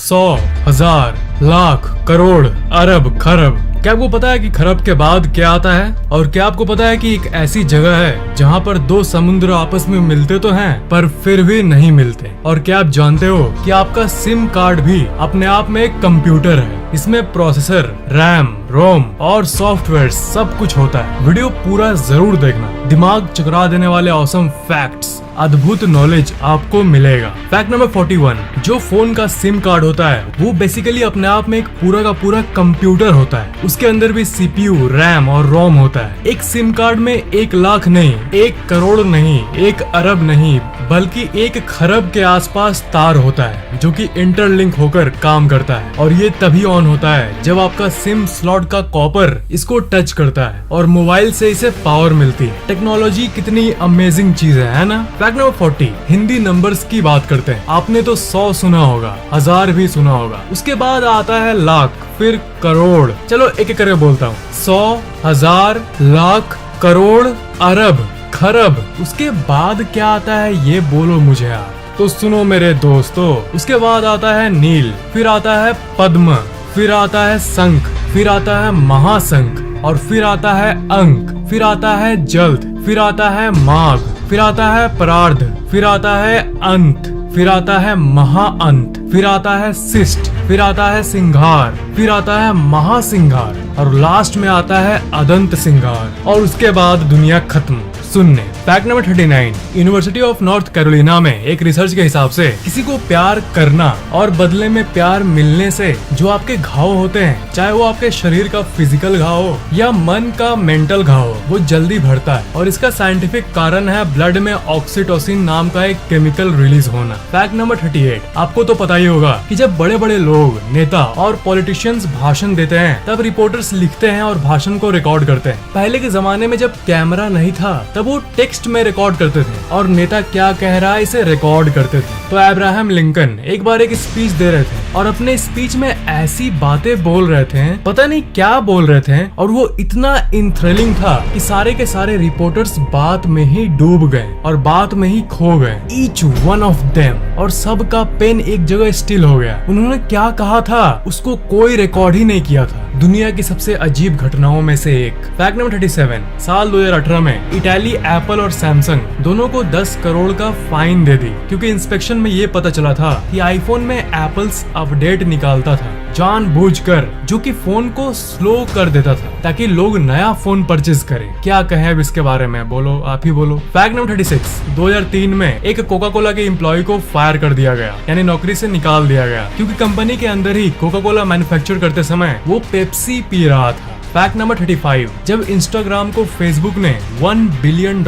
100, 1000, लाख, करोड़, अरब, खरब। क्या आपको पता है कि खरब के बाद क्या आता है? और क्या आपको पता है कि एक ऐसी जगह है जहाँ पर दो समुद्र आपस में मिलते तो हैं पर फिर भी नहीं मिलते? और क्या आप जानते हो कि आपका सिम कार्ड भी अपने आप में एक कंप्यूटर है? इसमें प्रोसेसर, रैम, रोम और सॉफ्टवेयर सब कुछ होता है। वीडियो पूरा जरूर देखना, दिमाग चकरा देने वाले ऑसम फैक्ट्स, अद्भुत नॉलेज आपको मिलेगा। फैक्ट नंबर 41, जो फोन का सिम कार्ड होता है वो बेसिकली अपने आप में एक पूरा का पूरा कंप्यूटर होता है। उसके अंदर भी सीपीयू, रैम और रोम होता है। एक सिम कार्ड में 1 लाख नहीं, 1 करोड़ नहीं, 1 अरब नहीं, बल्कि 1 खरब के आसपास तार होता है जो कि इंटरलिंक होकर काम करता है। और ये तभी ऑन होता है जब आपका सिम स्लॉट का कॉपर इसको टच करता है और मोबाइल से इसे पावर मिलती है। टेक्नोलॉजी कितनी अमेजिंग चीज है ना? फैक्ट नंबर 40, हिंदी नंबर्स की बात करते हैं। आपने तो 100 सुना होगा, 1000 भी सुना होगा, उसके बाद आता है लाख, फिर करोड़। चलो एक एक करके बोलता हूँ। 100, 1000, लाख, करोड़, अरब, खरब। उसके बाद क्या आता है ये बोलो मुझे आप। तो सुनो मेरे दोस्तों, उसके बाद आता है नील, फिर आता है पद्म, फिर आता है शंख, फिर आता है महाशंख, और फिर आता है अंक, फिर आता है जल्द, फिर आता है माघ, फिर आता है परार्ध, फिर आता है अंत, फिर आता है महाअंत, फिर आता है शिष्ट, फिर आता है सिंगार, फिर आता है महासिंगार, और लास्ट में आता है अदंत सिंगार। और उसके बाद दुनिया खत्म। सुनने fact number 39, university of north Carolina में एक रिसर्च के हिसाब से किसी को प्यार करना और बदले में प्यार मिलने से जो आपके घाव होते हैं, चाहे वो आपके शरीर का फिजिकल घाव हो या मन का मेंटल घाव हो, वो जल्दी भरता है। और इसका साइंटिफिक कारण है ब्लड में ऑक्सीटोसिन नाम का एक केमिकल रिलीज होना। फैक्ट नंबर 38, आपको तो पता ही होगा कि जब बड़े बड़े लोग, नेता और पॉलिटिशियंस भाषण देते हैं तब रिपोर्टर्स लिखते हैं और भाषण को रिकॉर्ड करते हैं। पहले के जमाने में जब कैमरा नहीं था तब वो टेक्स्ट में रिकॉर्ड करते थे और नेता क्या कह रहा है इसे रिकॉर्ड करते थे। तो अब्राहम लिंकन एक बार एक स्पीच दे रहे थे और अपने स्पीच में ऐसी बातें बोल रहे थे, पता नहीं क्या बोल रहे थे, और वो इतना इंथ्रिलिंग था कि सारे के सारे रिपोर्टर्स बात में ही डूब गए और बात में ही खो गए, ईच वन ऑफ देम। और सबका पेन एक जगह स्टिल हो गया। उन्होंने क्या कहा था उसको कोई रिकॉर्ड ही नहीं किया था। दुनिया की सबसे अजीब घटनाओं में से एक। फैक्ट नंबर 37, साल 2018 में इटाली एप्पल और सैमसंग दोनों को 10 करोड़ का फाइन दे दी क्योंकि इंस्पेक्शन में ये पता चला था कि आईफोन में एप्पल्स अपडेट निकालता था जानबूझकर, जो कि फोन को स्लो कर देता था ताकि लोग नया फोन परचेज करें। क्या कहें अब इसके बारे में, बोलो, आप ही बोलो। फैक्ट नंबर 36, 2003 में एक कोका कोला के एम्प्लॉय को फायर कर दिया गया, यानी नौकरी से निकाल दिया गया क्योंकि कंपनी के अंदर ही कोका कोला मैन्युफैक्चर करते समय वो पेप्सी पी रहा था। फैक्ट नंबर 35, जब इंस्टाग्राम को फेसबुक ने $1 बिलियन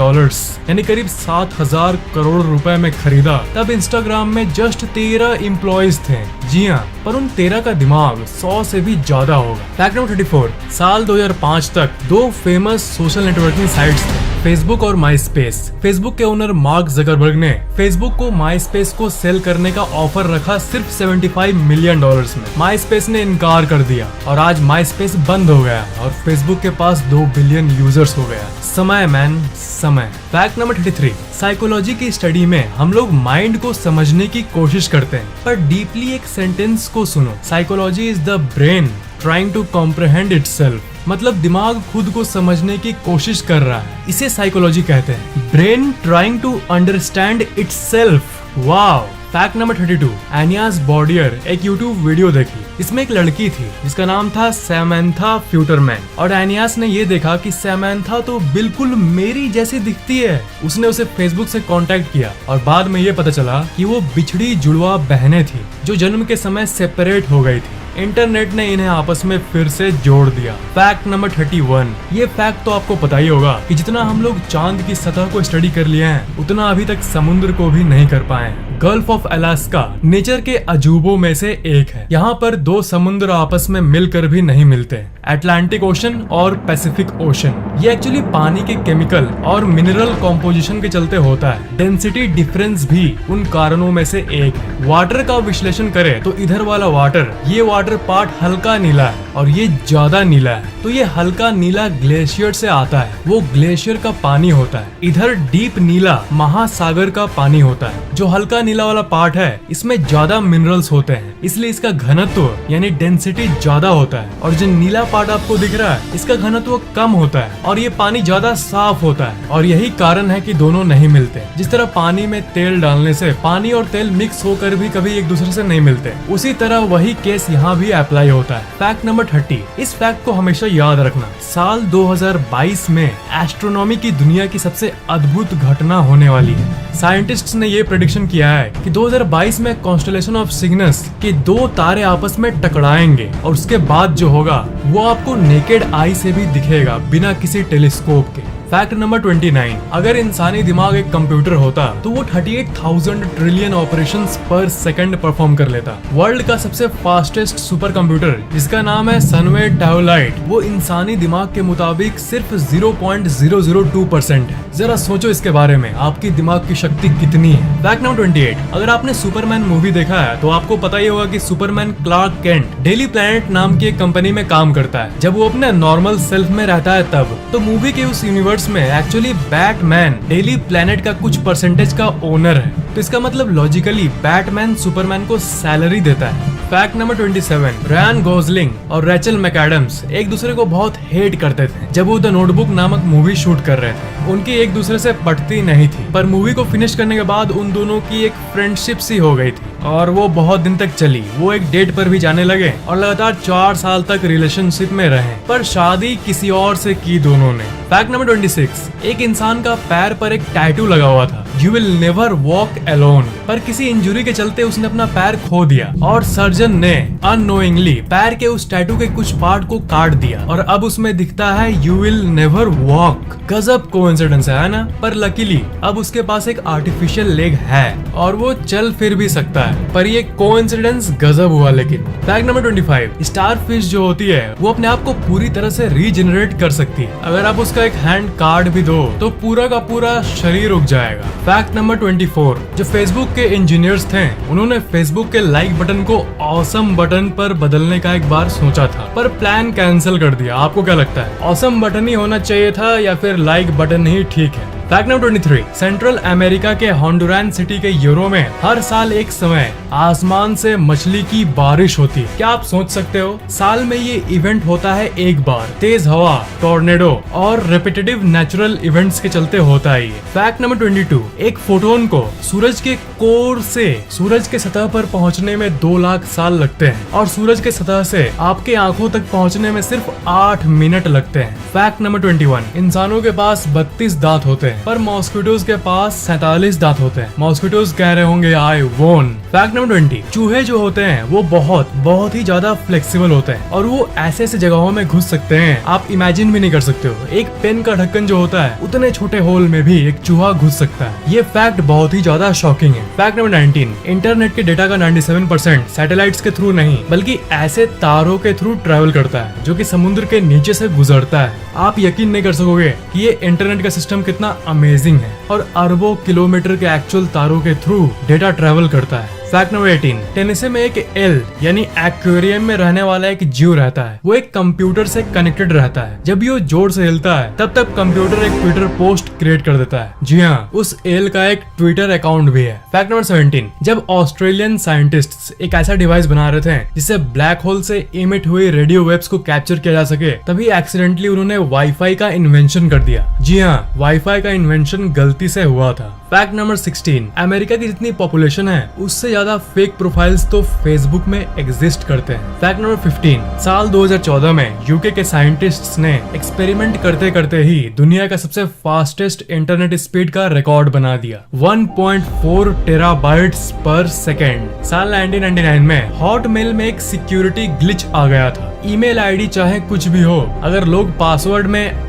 यानी करीब 7000 करोड़ रुपए में खरीदा, तब इंस्टाग्राम में जस्ट 13 एम्प्लॉयज थे। जी हाँ, पर उन 13 का दिमाग 100 से भी ज्यादा होगा। फैक्ट नंबर 34, साल 2005 तक 2 फेमस सोशल नेटवर्किंग साइट्स थे, फेसबुक और माई स्पेस। फेसबुक के ओनर मार्क जकरबर्ग ने फेसबुक को माई स्पेस को सेल करने का ऑफर रखा सिर्फ $75 मिलियन में। माई स्पेस ने इनकार कर दिया और आज माई स्पेस बंद हो गया और फेसबुक के पास 2 बिलियन यूजर्स हो गया। समय मैन, समय। फैक्ट नंबर 33, साइकोलॉजी की स्टडी में हम लोग माइंड को समझने की कोशिश करते हैं, पर डीपली एक सेंटेंस को सुनो। Psychology is the brain trying to comprehend itself. मतलब दिमाग खुद को समझने की कोशिश कर रहा है, इसे साइकोलॉजी कहते हैं। Brain trying to understand itself. Wow. Fact number 32, Aeneas Bordier एक यूट्यूब वीडियो देखी। इसमें एक लड़की थी जिसका नाम था सैमंथा फ्यूटरमैन, और एनियास ने ये देखा कि सैमंथा तो बिल्कुल मेरी जैसी दिखती है। उसने उसे फेसबुक से कांटेक्ट किया और बाद में ये पता चला कि वो बिछड़ी जुड़वा बहनें थी जो जन्म के समय सेपरेट हो गई थी। इंटरनेट ने इन्हें आपस में फिर से जोड़ दिया। फैक्ट नंबर 31, ये फैक्ट तो आपको पता ही होगा कि जितना हम लोग चांद की सतह को स्टडी कर लिए हैं उतना अभी तक समुद्र को भी नहीं कर पाए। गल्फ ऑफ अलास्का नेचर के अजूबों में से एक है। यहाँ पर 2 समुद्र आपस में मिलकर भी नहीं मिलते, अटलांटिक ओशन और पैसिफिक ओशन। ये एक्चुअली पानी के केमिकल और मिनरल कॉम्पोजिशन के चलते होता है। डेंसिटी डिफरेंस भी उन कारणों में से एक है। वाटर का विश्लेषण करें तो इधर वाला वाटर, ये वाटर पार्ट हल्का नीला है और ये ज्यादा नीला है, तो ये हल्का नीला ग्लेशियर से आता है, वो ग्लेशियर का पानी होता है। इधर डीप नीला महासागर का पानी होता है। जो हल्का नीला वाला पार्ट है इसमें ज्यादा मिनरल्स होते हैं, इसलिए इसका घनत्व यानी डेंसिटी ज्यादा होता है। और जो नीला पार्ट आपको दिख रहा है इसका घनत्व कम होता है और ये पानी ज्यादा साफ होता है। और यही कारण है कि दोनों नहीं मिलते। जिस तरह पानी में तेल डालने से पानी और तेल मिक्स होकर भी कभी एक दूसरे से नहीं मिलते, उसी तरह वही केस यहाँ भी अप्लाई होता है। फैक्ट नंबर 30, इस फैक्ट को हमेशा याद रखना। साल 2022 में एस्ट्रोनॉमी की दुनिया की सबसे अद्भुत घटना होने वाली है। साइंटिस्ट्स ने ये प्रेडिक्शन किया है कि 2022 में कॉन्स्टेलेशन ऑफ सिग्नस के 2 तारे आपस में टकराएंगे और उसके बाद जो होगा वो आपको नेकेड आई से भी दिखेगा बिना किसी टेलीस्कोप के। फैक्ट नंबर 29, अगर इंसानी दिमाग एक कंप्यूटर होता तो वो 38,000 ट्रिलियन ऑपरेशंस पर सेकंड परफॉर्म कर लेता। वर्ल्ड का सबसे फास्टेस्ट सुपर कंप्यूटर जिसका नाम है सनवे टैबलाइट, वो इंसानी दिमाग के मुताबिक सिर्फ 0.002% है। जरा सोचो इसके बारे में, आपकी दिमाग की शक्ति कितनी है। फैक्ट नंबर 28, अगर आपने सुपरमैन मूवी देखा है तो आपको पता ही होगा कि Superman Clark Kent Daily Planet नाम की एक कंपनी में काम करता है। जब वो अपने नॉर्मल सेल्फ में रहता है तब तो मूवी के उस यूनिवर्स में एक्चुअली बैटमैन डेली प्लैनेट का कुछ परसेंटेज का ओनर है, तो इसका मतलब लॉजिकली बैटमैन सुपरमैन को सैलरी देता है। फैक्ट नंबर 27, रायन गॉसलिंग और रैचल मैकएडम्स एक दूसरे को बहुत हेट करते थे जब वो द नोटबुक नामक मूवी शूट कर रहे थे। उनकी एक दूसरे से पटती नहीं थी, पर मूवी को फिनिश करने के बाद उन दोनों की एक फ्रेंडशिप सी हो गई थी और वो बहुत दिन तक चली। वो एक डेट पर भी जाने लगे और लगातार 4 साल तक रिलेशनशिप में रहे, पर शादी किसी और से की दोनों ने। फैक्ट नंबर 26, एक इंसान का पैर पर एक टैटू लगा हुआ था, you will never walk alone, पर किसी इंजुरी के चलते उसने अपना पैर खो दिया और सर्जन ने अननोइंगली पैर के उस टैटू के कुछ पार्ट को काट दिया और अब उसमें दिखता है यू विल नेवर वॉक। गजब कोइंसिडेंस है ना? पर लकीली अब उसके पास एक आर्टिफिशियल लेग है और वो चल फिर भी सकता है, पर ये कोइंसिडेंस गजब हुआ। लेकिन फैक्ट नंबर 25, स्टारफिश जो होती है वो अपने आप को पूरी तरह से रीजनरेट कर सकती है। अगर आप उसका एक हैंड काट भी दो तो पूरा का पूरा शरीर उग जाएगा। फैक्ट नंबर 24, जो फेसबुक के इंजीनियर्स थे उन्होंने फेसबुक के लाइक बटन को ऑसम बटन पर बदलने का एक बार सोचा था, पर प्लान कैंसिल कर दिया। आपको क्या लगता है, ऑसम बटन ही होना चाहिए था या फिर लाइक बटन ही ठीक है? फैक्ट नंबर 23, सेंट्रल अमेरिका के होंडुरान सिटी के यूरो में हर साल एक समय आसमान से मछली की बारिश होती है। क्या आप सोच सकते हो, साल में ये इवेंट होता है एक बार। तेज हवा, टॉर्नेडो और रेपिटेटिव नेचुरल इवेंट्स के चलते होता है ये। फैक्ट नंबर 22, एक फोटोन को सूरज के कोर से सूरज के सतह पर पहुंचने में 2 लाख साल लगते हैं और सूरज के सतह से आपके आंखों तक पहुंचने में सिर्फ 8 मिनट लगते हैं। फैक्ट नंबर 21, इंसानों के पास 32 दांत होते हैं पर मॉस्किटोज के पास 47 दांत होते हैं। मॉस्किटोज कह रहे होंगे आई वोन। फैक्ट नंबर 20, चूहे जो होते हैं वो बहुत ही ज्यादा फ्लेक्सिबल होते हैं और वो ऐसे ऐसे जगहों में घुस सकते हैं आप इमेजिन भी नहीं कर सकते हो। एक पेन का ढक्कन जो होता है उतने छोटे होल में भी एक चूहा घुस सकता है। ये फैक्ट बहुत ही ज्यादा शॉकिंग है। फैक्ट नंबर 19, इंटरनेट के डेटा का 97% सैटेलाइट्स के थ्रू नहीं बल्कि ऐसे तारों के थ्रू ट्रेवल करता है जो कि समुद्र के नीचे से गुजरता है। आप यकीन नहीं कर सकोगे कि ये इंटरनेट का सिस्टम कितना अमेजिंग है और अरबों किलोमीटर के एक्चुअल तारों के थ्रू डेटा ट्रेवल करता है। फैक्ट नंबर 18, टेनेसी में एक एल यानी एक्वेरियम में रहने वाला एक जीव रहता है। वो एक कंप्यूटर से कनेक्टेड रहता है। जब ये जोर से हिलता है तब कंप्यूटर एक ट्विटर पोस्ट क्रिएट कर देता है। जी हाँ, उस एल का एक ट्विटर अकाउंट भी है। फैक्ट नंबर 17, जब ऑस्ट्रेलियन साइंटिस्ट्स एक ऐसा डिवाइस बना रहे थे जिससे ब्लैक होल से इमिट हुई रेडियो वेव्स को कैप्चर किया जा सके, तभी एक्सीडेंटली उन्होंने वाईफाई का इन्वेंशन कर दिया। जी हाँ, वाईफाई का इन्वेंशन गलती से हुआ था। फैक्ट नंबर 16, अमेरिका की जितनी पॉपुलेशन है उससे ज्यादा फेक प्रोफाइल्स तो फेसबुक में एग्जिस्ट करते हैं। फैक्ट नंबर 15, साल 2014 में यूके के साइंटिस्ट्स ने एक्सपेरिमेंट करते करते ही दुनिया का सबसे फास्टेस्ट इंटरनेट स्पीड का रिकॉर्ड बना दिया, 1.4 टेराबाइट्स पर सेकेंड। साल 1999 में हॉटमेल में एक सिक्योरिटी ग्लिच आ गया था। ईमेल आईडी चाहे कुछ भी हो, अगर लोग पासवर्ड में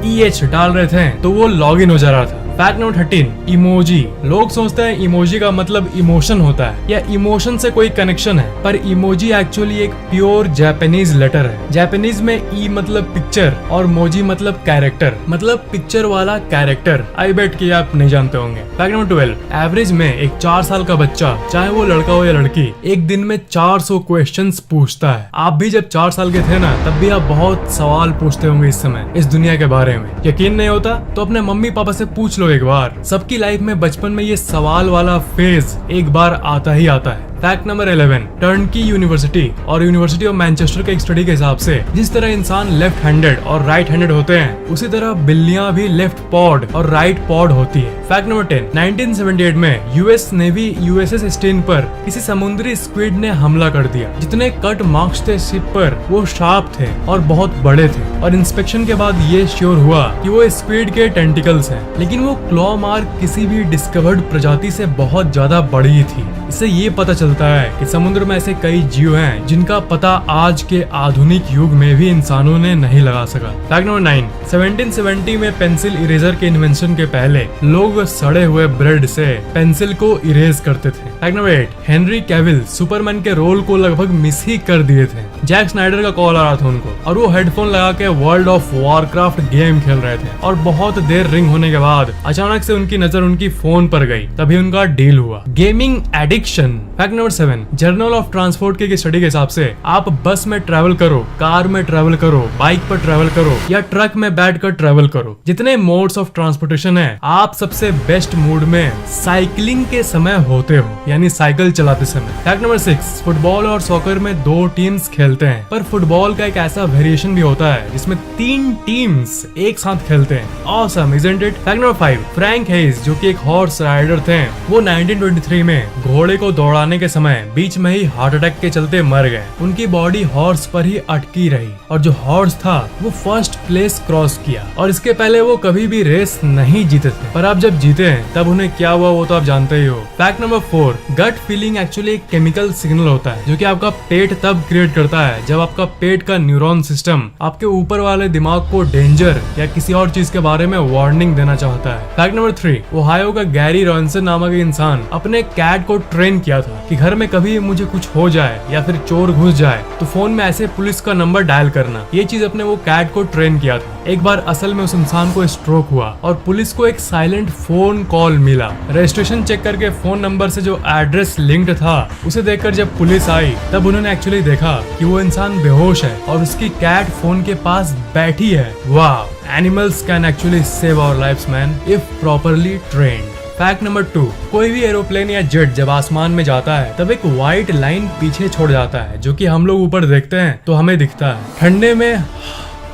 EH डाल रहे थे तो वो लॉगिन हो जा रहा था। Fact number 13, emoji. लोग सोचते हैं इमोजी का मतलब इमोशन होता है या इमोशन से कोई कनेक्शन है, पर इमोजी एक्चुअली एक प्योर जापानीज लेटर है। जापानीज में ई मतलब पिक्चर और मोजी मतलब कैरेक्टर, मतलब पिक्चर वाला कैरेक्टर। आई बेट कि आप नहीं जानते होंगे। फैक्ट नंबर 12, एवरेज में एक 4 साल का बच्चा, चाहे वो लड़का हो या लड़की, एक दिन में 400 क्वेश्चंस पूछता है। आप भी जब 4 साल के थे ना, तब भी आप बहुत सवाल पूछते होंगे इस समय इस दुनिया के बारे में। यकीन नहीं होता तो अपने मम्मी पापा से पूछ लो सोचो एक बार, सबकी लाइफ में बचपन में ये सवाल वाला फेज एक बार आता ही आता है। फैक्ट नंबर 11, टर्नकी यूनिवर्सिटी और यूनिवर्सिटी ऑफ मैनचेस्टर के एक स्टडी के हिसाब से जिस तरह इंसान लेफ्ट हैंडेड और राइट हैंडेड होते हैं, उसी तरह बिल्लियां भी लेफ्ट पॉड और राइट पॉड होती है। फैक्ट नंबर 10, 1978 में यूएस नेवी यूएसएस स्टीन पर किसी समुद्री स्क्विड ने हमला कर दिया। जितने कट मार्क्स थे शिप पर वो शार्प थे और बहुत बड़े थे, और इंस्पेक्शन के बाद ये श्योर हुआ कि वो स्क्विड के टेंटिकल्स हैं, लेकिन वो क्लॉ मार्क किसी भी डिस्कवर्ड प्रजाति से बहुत ज्यादा बड़ी थी। इससे ये पता चलता है कि समुद्र में ऐसे कई जीव हैं जिनका पता आज के आधुनिक युग में भी इंसानों ने नहीं लगा सका। फैक्ट नंबर 9, 1770 में पेंसिल इरेजर के इन्वेंशन के पहले लोग सड़े हुए ब्रेड से पेंसिल को इरेज करते थे। Fact number 8, Henry Cavill Superman के रोल को लगभग मिस ही कर दिए थे। जैक स्नाइडर का कॉल आ रहा था उनको, और वो हेडफोन लगा के वर्ल्ड ऑफ वॉरक्राफ्ट गेम खेल रहे थे, और बहुत देर रिंग होने के बाद अचानक से उनकी नजर उनकी फोन पर गई, तभी उनका डील हुआ। Gaming addiction. Fact number 7, journal of transport के स्टडी के हिसाब से आप बस में ट्रेवल करो, कार में ट्रेवल करो, बाइक पर ट्रेवल करो या ट्रक में बैठकर ट्रेवल करो, जितने मोड्स ऑफ ट्रांसपोर्टेशन है, आप सबसे बेस्ट मूड में साइकिलिंग के समय होते हो, यानी साइकिल चलाते समय। फैक्ट नंबर 6, फुटबॉल और सॉकर में 2 टीम्स खेलते हैं, पर फुटबॉल का एक ऐसा वेरिएशन भी होता है जिसमें 3 टीम्स एक साथ खेलते हैं। Awesome, isn't it? Fact number 5, Frank hedge जो कि एक हॉर्स राइडर थे, वो 1923 में घोड़े को दौड़ाने के समय बीच में ही हार्ट अटैक के चलते मर गए। उनकी बॉडी हॉर्स पर ही अटकी रही, और जो हॉर्स था वो फर्स्ट प्लेस क्रॉस किया, और इसके पहले वो कभी भी रेस नहीं जीते थे, पर अब जब जीते हैं तब उन्हें क्या हुआ वो तो आप जानते ही हो। Fact number 4, gut feeling actually एक केमिकल सिग्नल होता है जो कि आपका पेट तब क्रिएट करता है जब आपका पेट का न्यूरॉन सिस्टम आपके ऊपर वाले दिमाग को डेंजर या किसी और चीज के बारे में वार्निंग देना चाहता है। फैक्ट नंबर 3, ओहायो का गैरी रॉनसन नामक इंसान अपने कैट को ट्रेन किया था कि घर में कभी मुझे कुछ हो जाए या फिर चोर घुस जाए तो फोन में ऐसे पुलिस का नंबर डायल करना। ये चीज अपने वो कैट को ट्रेन किया था। एक बार असल में उस इंसान को स्ट्रोक हुआ और पुलिस को एक साइलेंट फोन कॉल मिला। रजिस्ट्रेशन चेक करके फोन नंबर से जो एड्रेस लिंक्ड था उसे देखकर जब पुलिस आई तब उन्होंने एक्चुअली देखा कि वो इंसान बेहोश है और उसकी कैट फोन के पास बैठी है। वाह, animals can actually save our lives man if properly trained. Fact number 2, कोई भी एरोप्लेन या जेट जब आसमान में जाता है तब एक व्हाइट लाइन पीछे छोड़ जाता है, जो कि हम लोग ऊपर देखते हैं तो हमें दिखता है। ठंडे में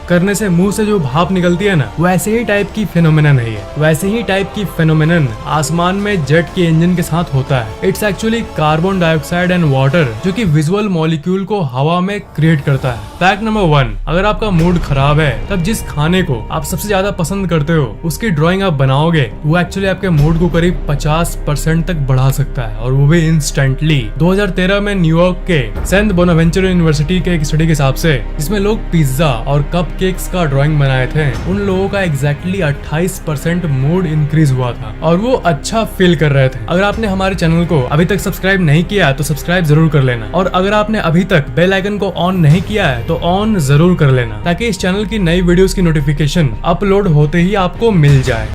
करने से मुंह से जो भाप निकलती है ना, वैसे ही टाइप की फेनोमेनन है ये। वैसे ही टाइप की फेनोमेनन आसमान में जेट के इंजन के साथ होता है। It's actually carbon dioxide and water जो कि विजुअल मॉलिक्यूल को हवा में क्रिएट करता है। फैक्ट नंबर 1, अगर आपका मूड खराब है तब जिस खाने को आप सबसे ज्यादा पसंद करते हो उसकी ड्राइंग आप बनाओगे, वो एक्चुअली आपके मूड को करीब 50% तक बढ़ा सकता है, और वो भी इंस्टेंटली। 2013 में न्यूयॉर्क के सेंट बोनावेंचर यूनिवर्सिटी के एक स्टडी के हिसाब से जिसमें लोग पिज्जा और कप केक्स का ड्राइंग बनाए थे, उन लोगों का एग्जैक्टली 28% मूड इंक्रीज हुआ था और वो अच्छा फील कर रहे थे। अगर आपने हमारे चैनल को अभी तक सब्सक्राइब नहीं किया तो सब्सक्राइब जरूर कर लेना, और अगर आपने अभी तक बेल आइकन को ऑन नहीं किया है तो ऑन जरूर कर लेना, ताकि इस चैनल की नई वीडियोस की नोटिफिकेशन अपलोड होते ही आपको मिल जाए।